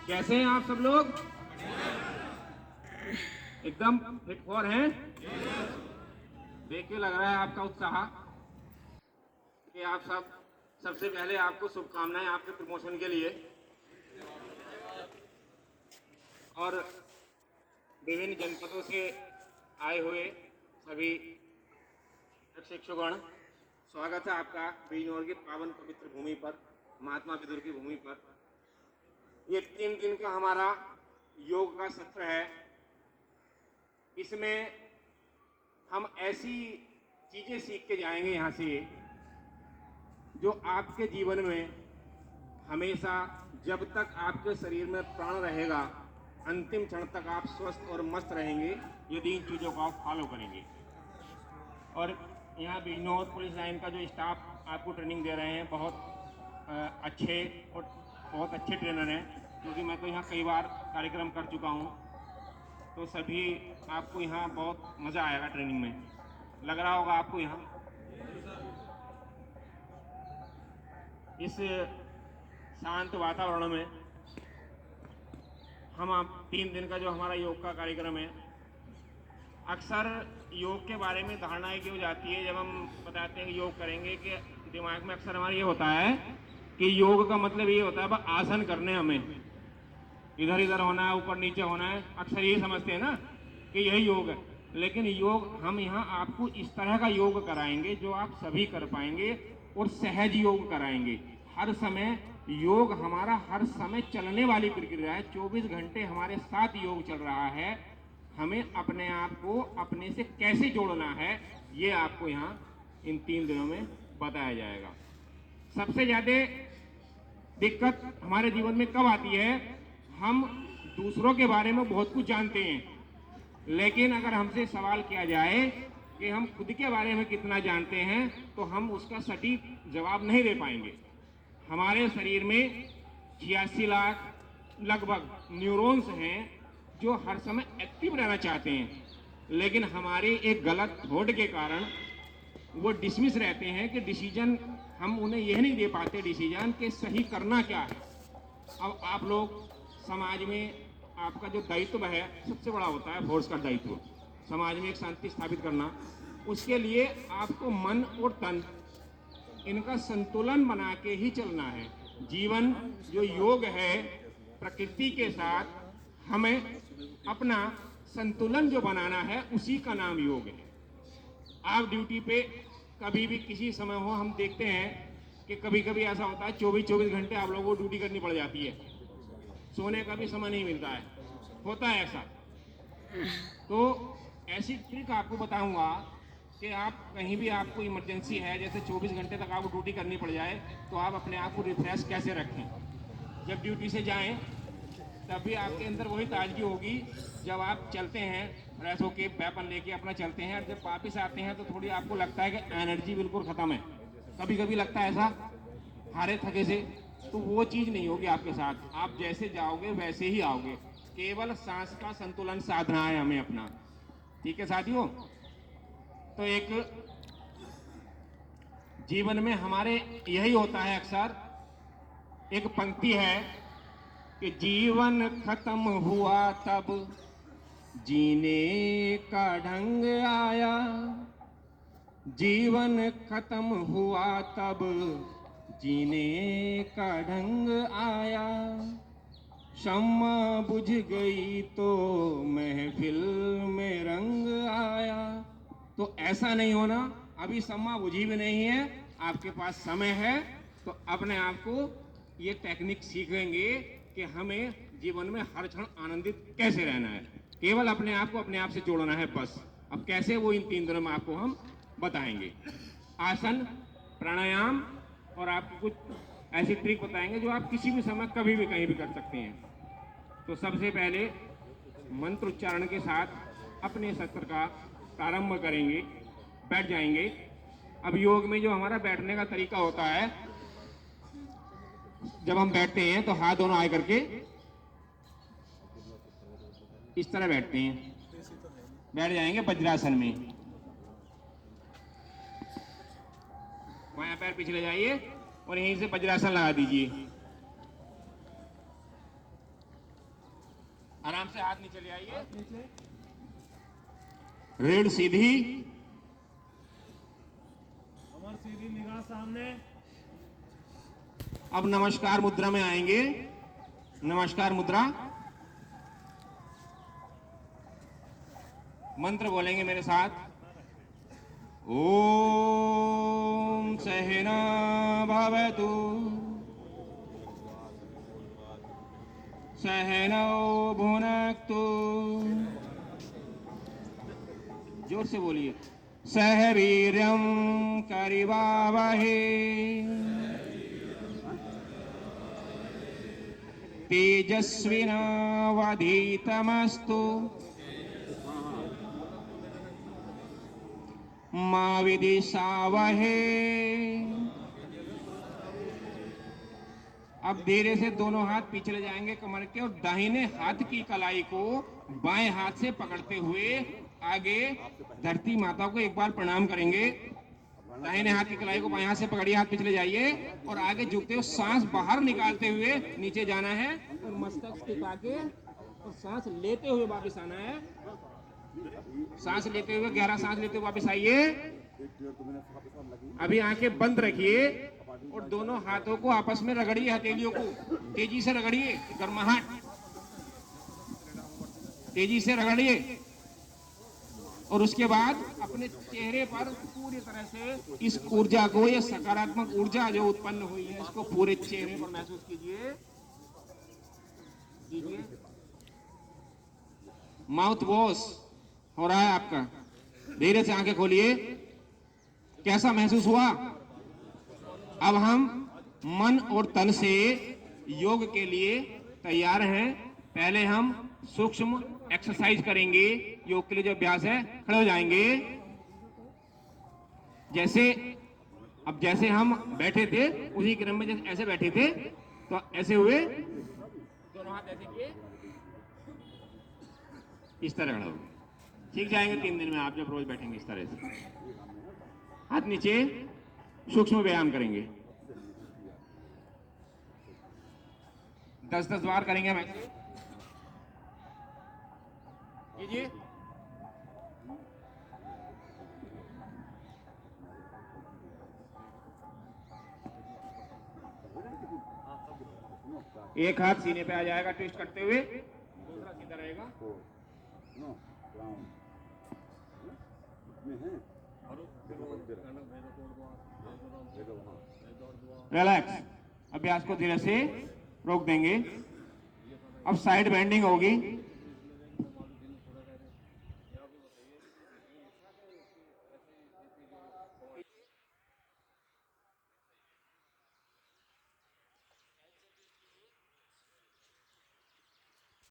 कैसे हैं आप सब लोग? एकदम फिट फॉर हैं? देख के लग रहा है आपका उत्साह कि आप सब। सबसे पहले आपको शुभकामनाएं आपके प्रमोशन के लिए। और विभिन्न जनपदों से आए हुए सभी शिक्षकगण, स्वागत है आपका बिजनौर की पावन पवित्र भूमि पर, महात्मा विदुर की भूमि पर। ये 3 दिन का हमारा योग का सत्र है। इसमें हम ऐसी चीजें सीख के जाएंगे यहाँ से जो आपके जीवन में हमेशा, जब तक आपके शरीर में प्राण रहेगा, अंतिम क्षण तक आप स्वस्थ और मस्त रहेंगे यदि इन चीज़ों को आप फॉलो करेंगे। और यहाँ बिजनौर पुलिस लाइन का जो स्टाफ आपको ट्रेनिंग दे रहे हैं, बहुत अच्छे और बहुत अच्छे ट्रेनर हैं, क्योंकि मैं तो यहाँ कई बार कार्यक्रम कर चुका हूँ। तो सभी आपको यहाँ बहुत मज़ा आएगा ट्रेनिंग में, लग रहा होगा आपको यहाँ। इस शांत वातावरण में हम आप 3 दिन का जो हमारा योग का कार्यक्रम है, अक्सर योग के बारे में धारणाएं क्यों जाती है जब हम बताते हैं कि योग करेंगे, कि दिमाग में अक्सर हमारा ये होता है कि योग का मतलब ये होता है बस आसन करने, हमें इधर इधर होना है, ऊपर नीचे होना है, अक्सर ये समझते हैं ना कि यही योग है। लेकिन योग, हम यहाँ आपको इस तरह का योग कराएंगे जो आप सभी कर पाएंगे, और सहज योग कराएंगे। हर समय योग हमारा हर समय चलने वाली प्रक्रिया है, 24 घंटे हमारे साथ योग चल रहा है। हमें अपने आप को अपने से कैसे जोड़ना है, ये आपको यहाँ इन 3 दिनों में बताया जाएगा। सबसे ज्यादा दिक्कत हमारे जीवन में कब आती है? हम दूसरों के बारे में बहुत कुछ जानते हैं, लेकिन अगर हमसे सवाल किया जाए कि हम खुद के बारे में कितना जानते हैं, तो हम उसका सटीक जवाब नहीं दे पाएंगे। हमारे शरीर में 86 लाख लगभग न्यूरॉन्स हैं जो हर समय एक्टिव रहना चाहते हैं, लेकिन हमारी एक गलत थॉट के कारण वो डिसमिस रहते हैं कि डिसीजन, हम उन्हें यह नहीं दे पाते डिसीजन कि सही करना क्या है। अब आप लोग समाज में, आपका जो दायित्व है सबसे बड़ा होता है फोर्स का दायित्व, समाज में एक शांति स्थापित करना। उसके लिए आपको मन और तन, इनका संतुलन बना के ही चलना है। जीवन जो योग है, प्रकृति के साथ हमें अपना संतुलन जो बनाना है, उसी का नाम योग है। आप ड्यूटी पे कभी भी किसी समय हो, हम देखते हैं कि कभी कभी ऐसा होता है 24 घंटे आप लोगों को ड्यूटी करनी पड़ जाती है, सोने का भी समय नहीं मिलता है, होता है ऐसा। तो ऐसी ट्रिक आपको बताऊंगा कि आप कहीं भी, आपको इमरजेंसी है, जैसे 24 घंटे तक आपको ड्यूटी करनी पड़ जाए, तो आप अपने आप को रिफ्रेश कैसे रखें। जब ड्यूटी से जाएं तब भी आपके अंदर वही ताजगी होगी। जब आप चलते हैं फ्रेश होके, वेपन लेके अपना चलते हैं, और जब वापिस आते हैं तो थोड़ी आपको लगता है कि एनर्जी बिल्कुल खत्म है, कभी कभी लगता है ऐसा हारे थके से। तो वो चीज़ नहीं होगी आपके साथ, आप जैसे जाओगे वैसे ही आओगे। केवल सांस का संतुलन साधना है हमें अपना, ठीक है साथियों। तो एक जीवन में हमारे यही होता है, अक्सर एक पंक्ति है कि जीवन खत्म हुआ तब जीने का ढंग आया, जीवन खत्म हुआ तब जीने का ढंग आया, शम्मा बुझ गई तो महफिल में रंग आया। तो ऐसा नहीं होना, अभी शम्मा बुझी भी नहीं है, आपके पास समय है, तो अपने आप को ये टेक्निक सीखेंगे कि हमें जीवन में हर क्षण आनंदित कैसे रहना है। केवल अपने आप को अपने आप से जोड़ना है बस। अब कैसे, वो इन 3 दिनों में आपको हम बताएंगे। आसन, प्राणायाम, और आपको कुछ ऐसी ट्रिक बताएंगे जो आप किसी भी समय कभी भी कहीं भी कर सकते हैं। तो सबसे पहले मंत्र उच्चारण के साथ अपने सत्र का प्रारंभ करेंगे, बैठ जाएंगे। अब योग में जो हमारा बैठने का तरीका होता है, जब हम बैठते हैं तो हाथ दोनों आए करके इस तरह बैठते हैं, बैठ जाएंगे वज्रासन में। बायां पैर पिछले जाइए और यहीं से वज्रासन लगा दीजिए। आराम से हाथ नीचे ले आइए, रीढ़ सीधी, कमर सीधी, निगाह सामने। अब नमस्कार मुद्रा में आएंगे। नमस्कार मुद्रा, मंत्र बोलेंगे मेरे साथ। ओम सहना भवतु सहनौ भुनक्तु, जोर से बोलिए, सह वीर्यं करिवावहे तेजस्विनावधीतमस्तु मा विद्विषावहे। अब धीरे से दोनों हाथ पीछे ले जाएंगे कमर के, और दाहिने हाथ की कलाई को बाएं हाथ से पकड़ते हुए आगे धरती माता को एक बार प्रणाम करेंगे। दाहिने हाथ की कलाई को बाएं हाथ से पकड़िए, हाथ पिछले जाइए और आगे झुकते हुए सांस बाहर निकालते हुए नीचे जाना है और मस्तक टिका के और सांस लेते हुए वापस आना है। सांस लेते हुए, गहरा सांस लेते हुए वापस आइए। अभी आंखें बंद रखिए और दोनों हाथों को आपस में रगड़िए, हथेलियों को तेजी से रगड़िए, गर्माहट तेजी से रगड़िए। और उसके बाद अपने चेहरे पर पूरी तरह से इस ऊर्जा को, ये सकारात्मक ऊर्जा जो उत्पन्न हुई है, इसको पूरे चेहरे पर महसूस कीजिए। माउथ वॉश हो रहा है आपका, धीरे से आंखें खोलिए। कैसा महसूस हुआ? अब हम मन और तन से योग के लिए तैयार हैं। पहले हम सूक्ष्म एक्सरसाइज करेंगे। योग के लिए जो अभ्यास है, खड़े हो जाएंगे। जैसे हम बैठे थे उसी क्रम में, जैसे ऐसे बैठे थे तो ऐसे हुए, दोनों हाथ ऐसे किए, इस तरह खड़ा हो। सीख जाएंगे 3 दिन में आप, जब रोज बैठेंगे इस तरह से। हाथ नीचे, सूक्ष्म व्यायाम करेंगे। 10-10 बार करेंगे हम ऐसे। कीजिए। एक हाथ सीने पे आ जाएगा ट्विस्ट करते हुए, दूसरा सीधा रहेगा। रिलैक्स। अभ्यास को धीरे से रोक देंगे। अब साइड बेंडिंग होगी।